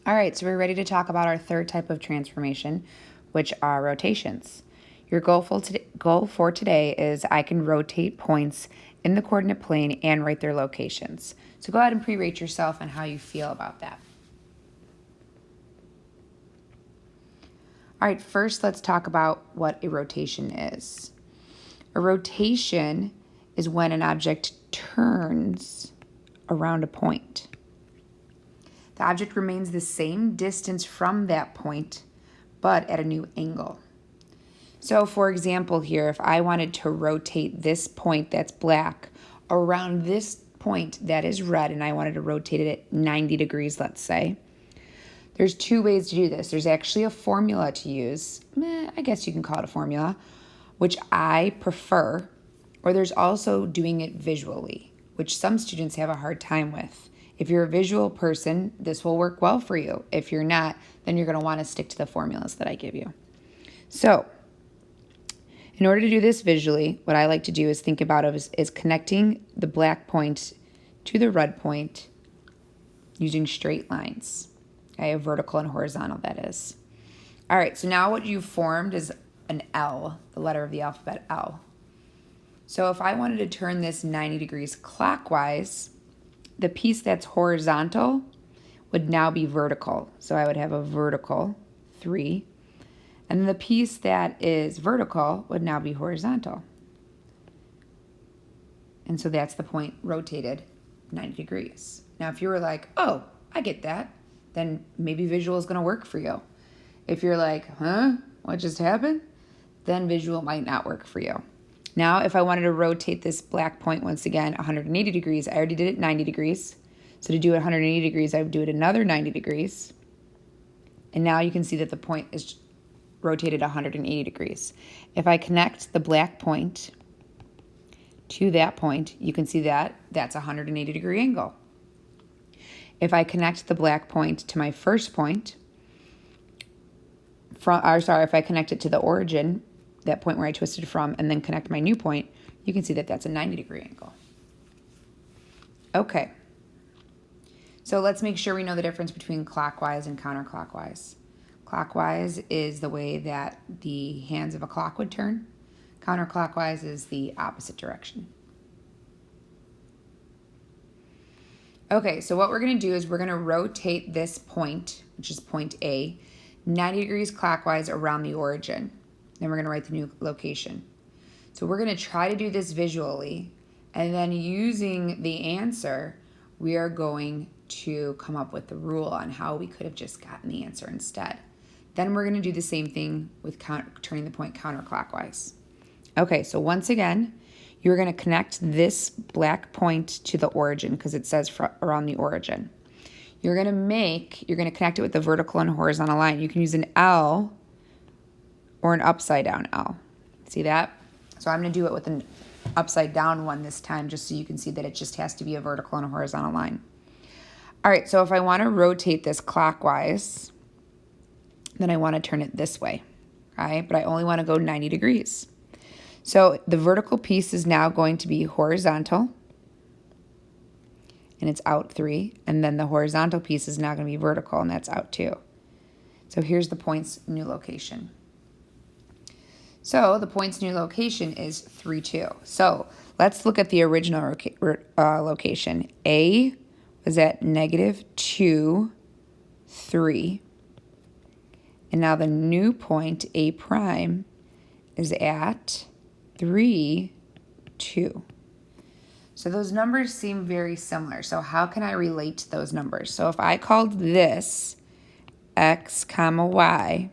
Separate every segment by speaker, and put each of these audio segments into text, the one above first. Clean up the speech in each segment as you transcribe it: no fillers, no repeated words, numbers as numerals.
Speaker 1: All right, so we're ready to talk about our third type of transformation, which are rotations. Your goal for today is I can rotate points in the coordinate plane and write their locations. So go ahead and pre-rate yourself on how you feel about that. All right, first let's talk about what a rotation is. A rotation is when an object turns around a point. The object remains the same distance from that point, but at a new angle. So for example here, if I wanted to rotate this point that's black around this point that is red, and I wanted to rotate it at 90 degrees, let's say, there's two ways to do this. There's actually a formula to use. I guess you can call it a formula, which I prefer, or there's also doing it visually, which some students have a hard time with. If you're a visual person, this will work well for you. If you're not, then you're going to want to stick to the formulas that I give you. So, in order to do this visually, what I like to do is think about it is connecting the black point to the red point using straight lines. Okay, a vertical and horizontal, that is. All right, so now what you've formed is an L, the letter of the alphabet L. So if I wanted to turn this 90 degrees clockwise, the piece that's horizontal would now be vertical. So I would have a vertical 3. And the piece that is vertical would now be horizontal. And so that's the point rotated 90 degrees. Now, if you were like, oh, I get that, then maybe visual is going to work for you. If you're like, what just happened? Then visual might not work for you. Now, if I wanted to rotate this black point once again 180 degrees, I already did it 90 degrees. So to do it 180 degrees, I would do it another 90 degrees. And now you can see that the point is rotated 180 degrees. If I connect the black point to that point, you can see that that's a 180 degree angle. If I connect the black point to my first point, if I connect it to the origin, that point where I twisted from, and then connect my new point, you can see that that's a 90 degree angle. Okay. So let's make sure we know the difference between clockwise and counterclockwise. Clockwise is the way that the hands of a clock would turn. Counterclockwise is the opposite direction. Okay, so what we're going to do is we're going to rotate this point, which is point A, 90 degrees clockwise around the origin. Then we're going to write the new location. So we're going to try to do this visually, and then using the answer, we are going to come up with the rule on how we could have just gotten the answer instead. Then we're going to do the same thing with turning the point counterclockwise. Okay, so once again, you're going to connect this black point to the origin because it says around the origin. You're going to connect it with the vertical and horizontal line. You can use an L or an upside down L. See that? So I'm going to do it with an upside down one this time just so you can see that it just has to be a vertical and a horizontal line. All right, so if I want to rotate this clockwise, then I want to turn it this way, right? But I only want to go 90 degrees. So the vertical piece is now going to be horizontal, and it's out 3, and then the horizontal piece is now going to be vertical, and that's out 2. So here's the point's new location. So the point's new location is 3, 2. So let's look at the original location. A was at -2, 3. And now the new point, A prime, is at 3, 2. So those numbers seem very similar. So how can I relate to those numbers? So if I called this x, y,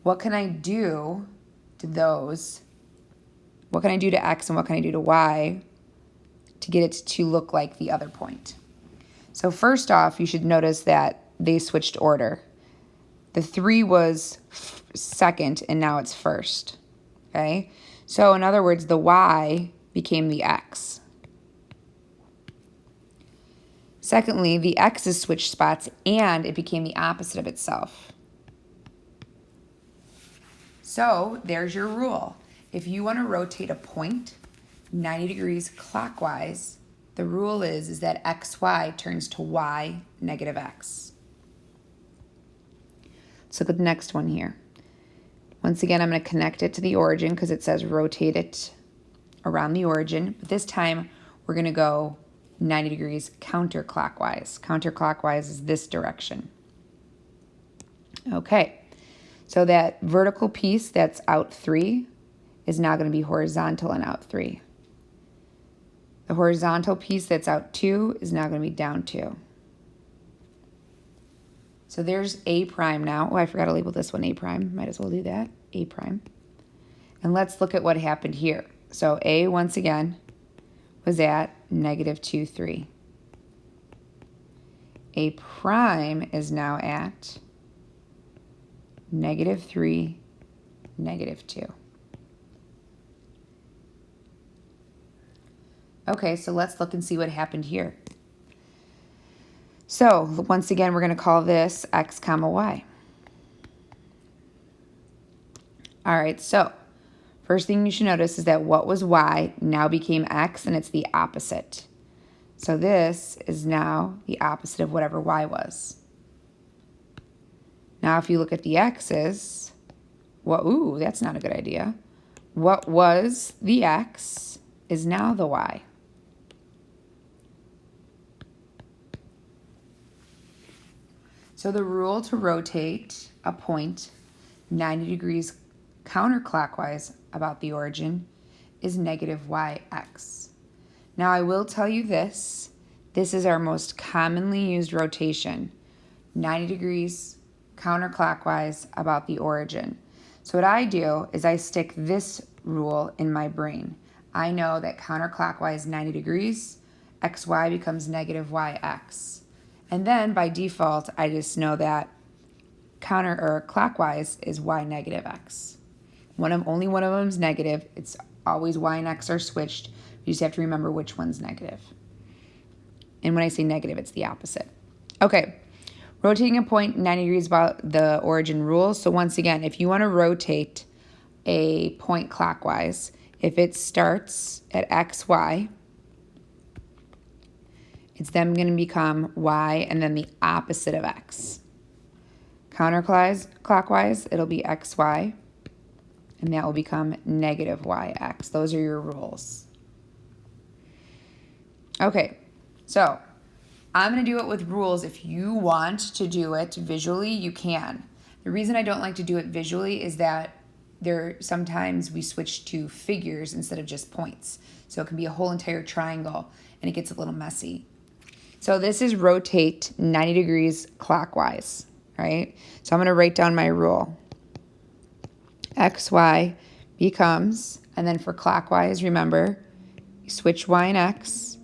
Speaker 1: what can I do to those? What can I do to x and what can I do to y to get it to look like the other point? So first off, you should notice that they switched order. The 3 was second and now it's first. Okay? So in other words, the y became the x. Secondly, the x's switched spots and it became the opposite of itself. So there's your rule. If you want to rotate a point 90 degrees clockwise, the rule is that xy turns to y negative x. Let's look at the next one here. Once again, I'm going to connect it to the origin because it says rotate it around the origin. But this time, we're going to go 90 degrees counterclockwise. Counterclockwise is this direction. Okay, so that vertical piece that's out 3 is now going to be horizontal and out 3. The horizontal piece that's out 2 is now going to be down 2. So there's A prime now. Oh, I forgot to label this one A prime. Might as well do that. A prime. And let's look at what happened here. So A, once again, was at negative 2, 3. A prime is now at negative 3, negative 2. Okay, so let's look and see what happened here. So once again, we're going to call this x comma y. All right, so first thing you should notice is that what was y now became x, and it's the opposite. So this is now the opposite of whatever y was. Now if you look at the x's, well, ooh, that's not a good idea. What was the x is now the y. So the rule to rotate a point 90 degrees counterclockwise about the origin is negative yx. Now I will tell you this is our most commonly used rotation, 90 degrees counterclockwise about the origin. So what I do is I stick this rule in my brain. I know that counterclockwise 90 degrees, xy becomes negative yx. And then by default, I just know that counter or clockwise is y negative x. Only one of them is negative. It's always y and x are switched. You just have to remember which one's negative. And when I say negative, it's the opposite. Okay, rotating a point 90 degrees about the origin rule. So once again, if you want to rotate a point clockwise, if it starts at xy, it's then going to become y and then the opposite of x. Counterclockwise, it'll be xy, and that will become negative yx. Those are your rules. Okay, so I'm going to do it with rules. If you want to do it visually, you can. The reason I don't like to do it visually is that sometimes we switch to figures instead of just points. So it can be a whole entire triangle, and it gets a little messy. So this is rotate 90 degrees clockwise, right? So I'm going to write down my rule. XY becomes, and then for clockwise, remember, you switch y and x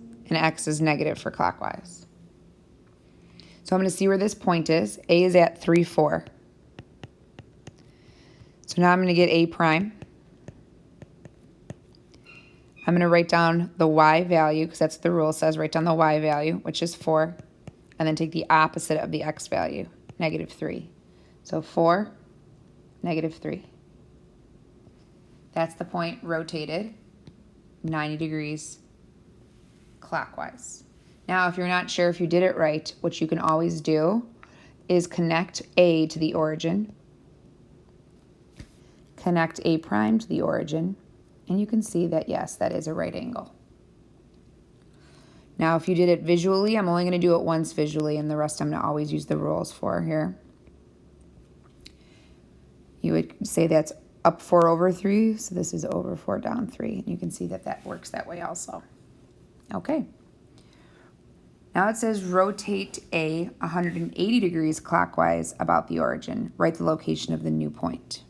Speaker 1: is negative for clockwise. So I'm going to see where this point is. A is at 3, 4. So now I'm going to get A prime. I'm going to write down the y value, because that's what the rule says. Write down the y value, which is 4, and then take the opposite of the x value, negative 3. So 4, negative 3. That's the point rotated 90 degrees clockwise. Now, if you're not sure if you did it right, what you can always do is connect A to the origin, connect A prime to the origin, and you can see that, yes, that is a right angle. Now, if you did it visually, I'm only going to do it once visually, and the rest I'm going to always use the rules for here. You would say that's up 4 over 3, so this is over 4 down 3. And you can see that that works that way also. Okay. Now it says rotate A 180 degrees clockwise about the origin. Write the location of the new point.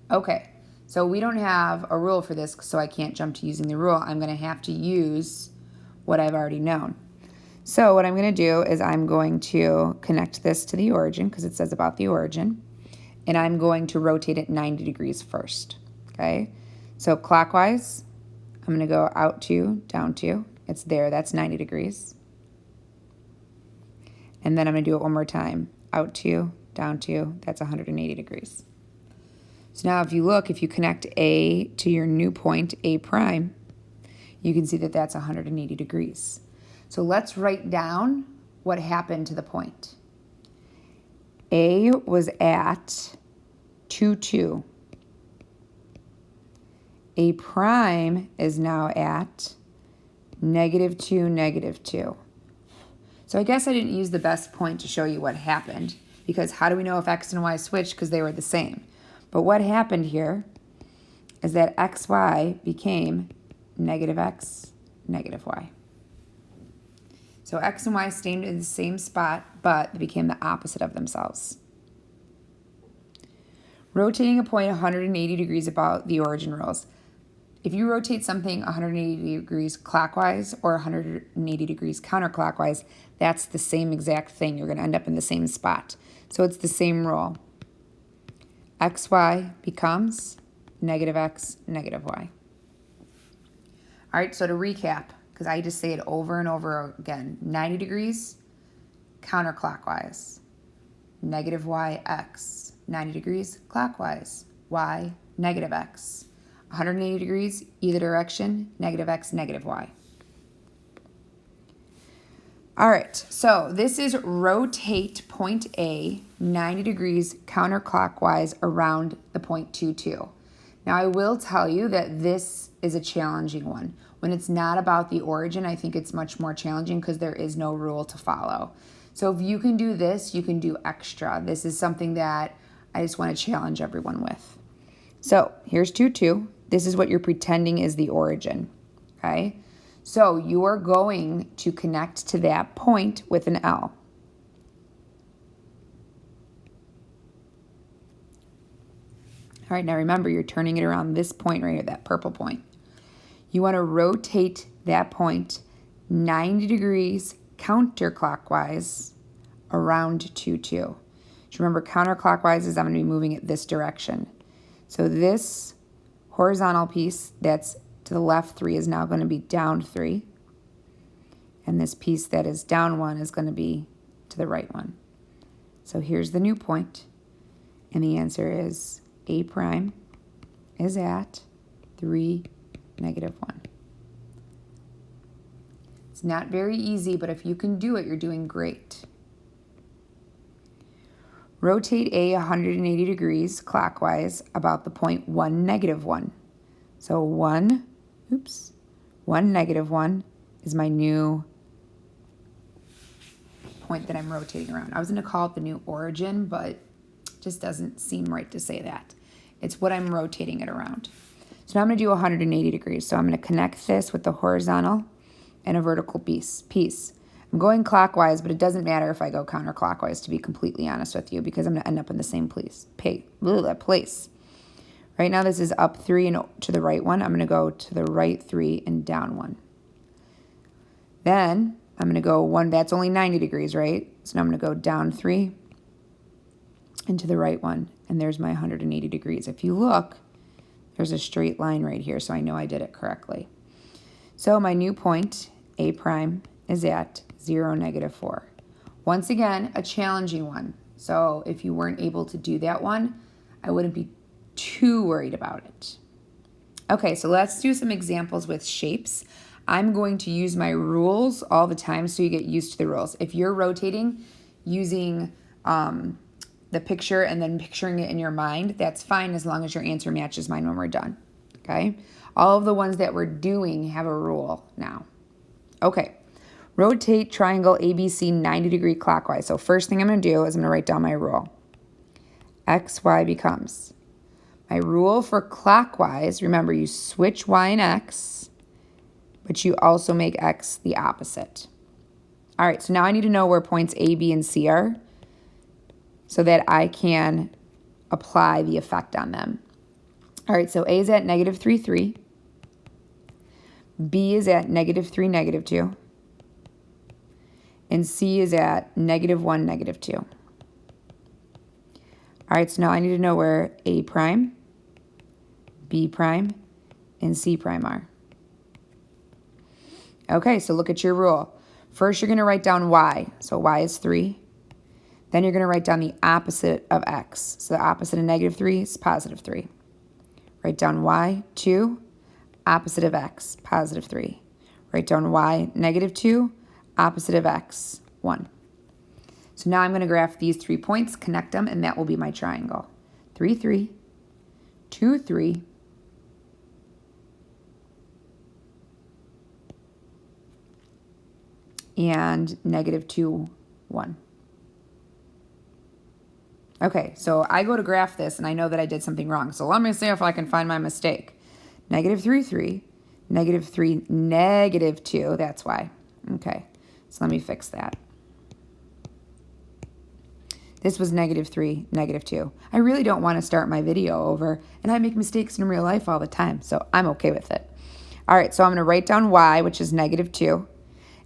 Speaker 1: Okay. So we don't have a rule for this, so I can't jump to using the rule. I'm going to have to use what I've already known. So what I'm going to do is I'm going to connect this to the origin, because it says about the origin, and I'm going to rotate it 90 degrees first, okay? So clockwise, I'm going to go out 2, down 2. It's there. That's 90 degrees. And then I'm going to do it one more time. Out 2, down 2. That's 180 degrees. So now if you connect A to your new point, A prime, you can see that that's 180 degrees. So let's write down what happened to the point. A was at 2, 2. A prime is now at -2, -2. So I guess I didn't use the best point to show you what happened, because how do we know if x and y switched? Because they were the same. But what happened here is that xy became -x, -y. So x and y stayed in the same spot, but they became the opposite of themselves. Rotating a point 180 degrees about the origin rules. If you rotate something 180 degrees clockwise or 180 degrees counterclockwise, that's the same exact thing. You're going to end up in the same spot. So it's the same rule. xy becomes -x, -y. All right, so to recap, because I just say it over and over again, 90 degrees counterclockwise, -yx, 90 degrees clockwise, y, -x. 180 degrees either direction, -x, -y. All right, so this is rotate point A 90 degrees counterclockwise around the point 2, 2. Now I will tell you that this is a challenging one. When it's not about the origin, I think it's much more challenging because there is no rule to follow. So if you can do this, you can do extra. This is something that I just want to challenge everyone with. So here's 2, 2. This is what you're pretending is the origin, okay? So you are going to connect to that point with an L. All right, now remember, you're turning it around this point right here, that purple point. You want to rotate that point 90 degrees counterclockwise around 2, 2. Just remember, counterclockwise is I'm going to be moving it this direction. So this horizontal piece that's to the left 3 is now going to be down 3. And this piece that is down 1 is going to be to the right 1. So here's the new point. And the answer is A prime is at 3, -1. It's not very easy, but if you can do it, you're doing great. Rotate A 180 degrees clockwise about the point 1, -1. So 1, 1, is my new point that I'm rotating around. I was going to call it the new origin, but it just doesn't seem right to say that. It's what I'm rotating it around. So now I'm going to do 180 degrees. So I'm going to connect this with the horizontal and a vertical piece. I'm going clockwise, but it doesn't matter if I go counterclockwise, to be completely honest with you, because I'm going to end up in the same place. Right now this is up 3 and to the right 1. I'm going to go to the right 3 and down 1. Then I'm going to go 1, that's only 90 degrees, right? So now I'm going to go down 3 and to the right 1. And there's my 180 degrees. If you look, there's a straight line right here, so I know I did it correctly. So my new point, A prime, is at 0, -4. Once again, a challenging one. So if you weren't able to do that one, I wouldn't be too worried about it. Okay, so let's do some examples with shapes. I'm going to use my rules all the time so you get used to the rules. If you're rotating using the picture and then picturing it in your mind, that's fine as long as your answer matches mine when we're done, okay? All of the ones that we're doing have a rule now. Okay, rotate triangle ABC 90 degree clockwise. So first thing I'm going to do is I'm going to write down my rule. XY becomes. My rule for clockwise, remember you switch Y and X, but you also make X the opposite. All right, so now I need to know where points A, B, and C are so that I can apply the effect on them. All right, so A is at -3, 3. B is at -3, -2. And C is at -1, -2. All right, so now I need to know where A prime, B prime, and C prime are. Okay, so look at your rule. First, you're going to write down Y. So Y is 3. Then you're going to write down the opposite of X. So the opposite of -3 is +3. Write down Y, 2. opposite of x, positive 3. Write down y, negative 2, opposite of x, 1. So now I'm going to graph these 3 points, connect them, and that will be my triangle. 3, 3, 2, 3, and negative 2, 1. Okay, so I go to graph this, and I know that I did something wrong. So let me see if I can find my mistake. Negative 3, 3, negative 3, negative 2. That's why. Okay, so let me fix that. This was negative 3, negative 2. I really don't want to start my video over, and I make mistakes in real life all the time, so I'm okay with it. All right, so I'm going to write down y, which is negative 2,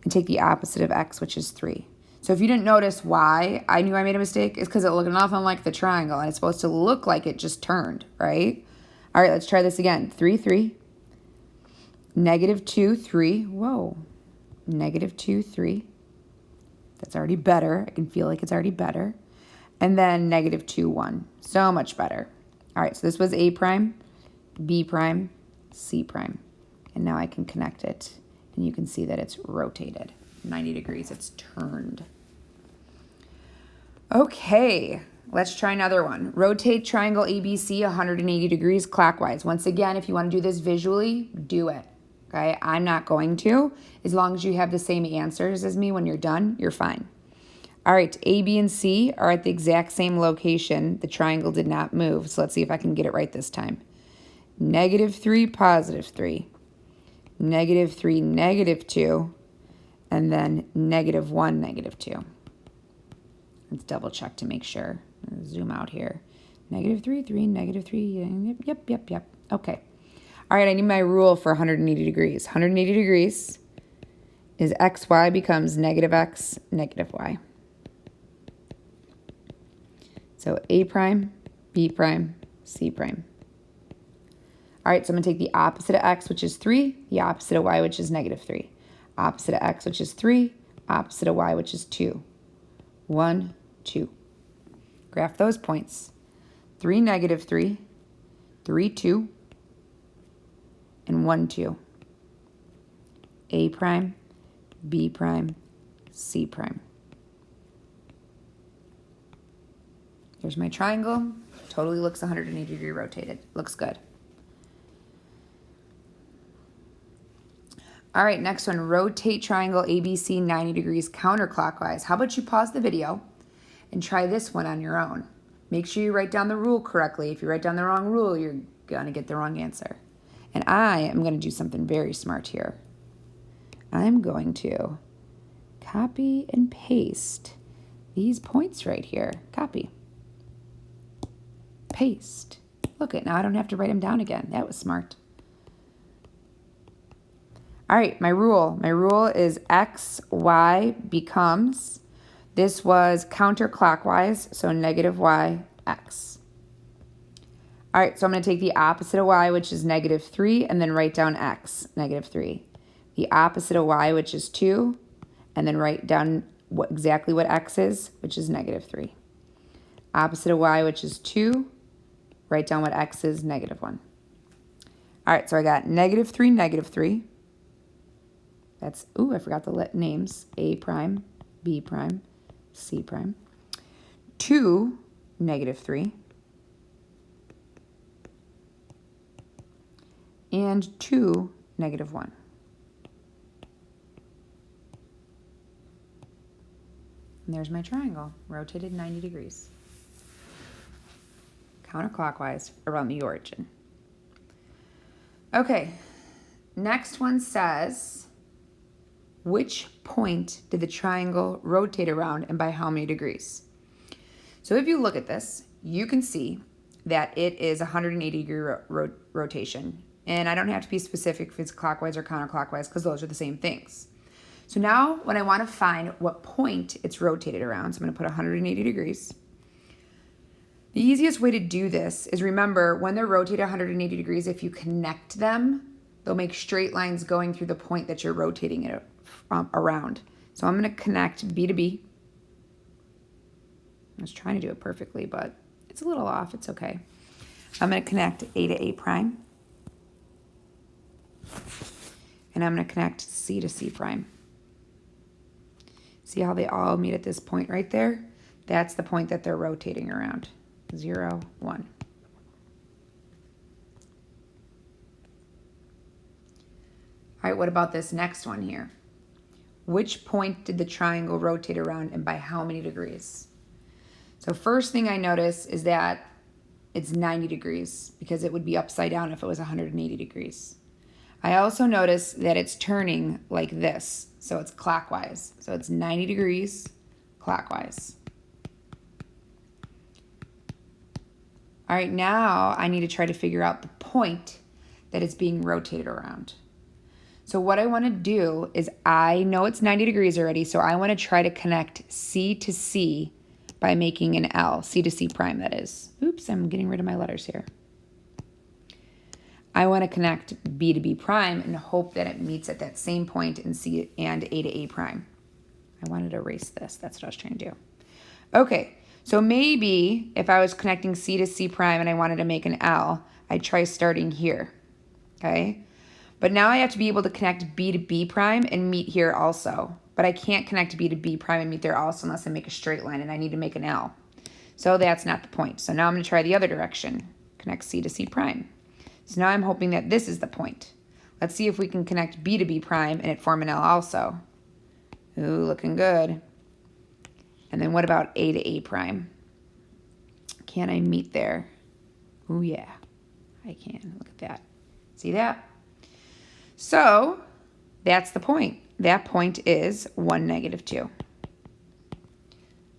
Speaker 1: and take the opposite of x, which is 3. So if you didn't notice why I knew I made a mistake, it's because it looked nothing like the triangle, and it's supposed to look like it just turned, right? All right, let's try this again. 3, 3, negative 2, 3. Whoa, negative 2, 3. That's already better. I can feel like it's already better. And then negative 2, 1. So much better. All right, so this was A prime, B prime, C prime. And now I can connect it, and you can see that it's rotated 90 degrees. It's turned. Okay, let's try another one. Rotate triangle ABC 180 degrees clockwise. Once again, if you want to do this visually, do it. Okay, I'm not going to. As long as you have the same answers as me when you're done, you're fine. All right, A, B, and C are at the exact same location. The triangle did not move, so let's see if I can get it right this time. Negative 3, positive 3. Negative 3, negative 2. And then negative 1, negative 2. Let's double check to make sure. Zoom out here. Negative 3, 3, negative 3. Yep. Okay. All right, I need my rule for 180 degrees. 180 degrees is xy becomes negative x, negative y. So A prime, B prime, C prime. All right, so I'm going to take the opposite of x, which is 3, the opposite of y, which is negative 3. Opposite of x, which is 3, opposite of y, which is 2. 1, 2. Graph those points. 3, negative 3, 3, 2, and 1, 2. A prime, B prime, C prime. There's my triangle. Totally looks 180 degree rotated. Looks good. All right, next one, rotate triangle ABC 90 degrees counterclockwise. How about you pause the video and try this one on your own? Make sure you write down the rule correctly. If you write down the wrong rule, you're going to get the wrong answer. And I am going to do something very smart here. I'm going to copy and paste these points right here. Copy. Paste. Look it, now I don't have to write them down again. That was smart. All right, my rule is x, y becomes, this was counterclockwise, so negative y, x. All right, so I'm going to take the opposite of y, which is negative 3, and then write down x, negative 3. The opposite of y, which is 2, and then write down exactly what x is, which is negative 3. Opposite of y, which is 2, write down what x is, negative 1. All right, so I got negative 3, negative 3. That's, ooh, I forgot the names. A prime, B prime, C prime. 2, negative 3. And 2, negative 1. And there's my triangle, rotated 90 degrees. Counterclockwise around the origin. Okay, next one says, which point did the triangle rotate around and by how many degrees? So if you look at this, you can see that it is 180 degree rotation. And I don't have to be specific if it's clockwise or counterclockwise because those are the same things. So now when I want to find what point it's rotated around, so I'm going to put 180 degrees. The easiest way to do this is, remember, when they're rotated 180 degrees, if you connect them, they'll make straight lines going through the point that you're rotating it around. So I'm going to connect B to B. I was trying to do it perfectly, but it's a little off. It's okay. I'm going to connect A to A prime. And I'm going to connect C to C prime. See how they all meet at this point right there? That's the point that they're rotating around. 0, 1. All right, what about this next one here? Which point did the triangle rotate around and by how many degrees? So first thing I notice is that it's 90 degrees because it would be upside down if it was 180 degrees. I also notice that it's turning like this, so it's clockwise. So it's 90 degrees clockwise. All right, now I need to try to figure out the point that it's being rotated around. So what I want to do is, I know it's 90 degrees already, so I want to try to connect C to C by making an L, C to C prime that is. Oops, I'm getting rid of my letters here. I want to connect B to B prime and hope that it meets at that same point in C and A to A prime. I wanted to erase this. That's what I was trying to do. Okay, so maybe if I was connecting C to C prime and I wanted to make an L, I'd try starting here, okay? But now I have to be able to connect B to B prime and meet here also. But I can't connect B to B prime and meet there also unless I make a straight line, and I need to make an L. So that's not the point. So now I'm going to try the other direction. Connect C to C prime. So now I'm hoping that this is the point. Let's see if we can connect B to B prime and it form an L also. Ooh, looking good. And then what about A to A prime? Can I meet there? Ooh, yeah, I can. Look at that. See that? So that's the point. That point is 1, -2.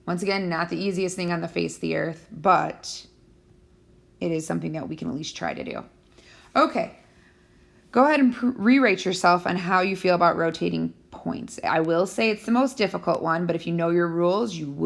Speaker 1: Once again, not the easiest thing on the face of the earth, but it is something that we can at least try to do. Okay, go ahead and re-rate yourself on how you feel about rotating points. I will say it's the most difficult one, but if you know your rules, you will.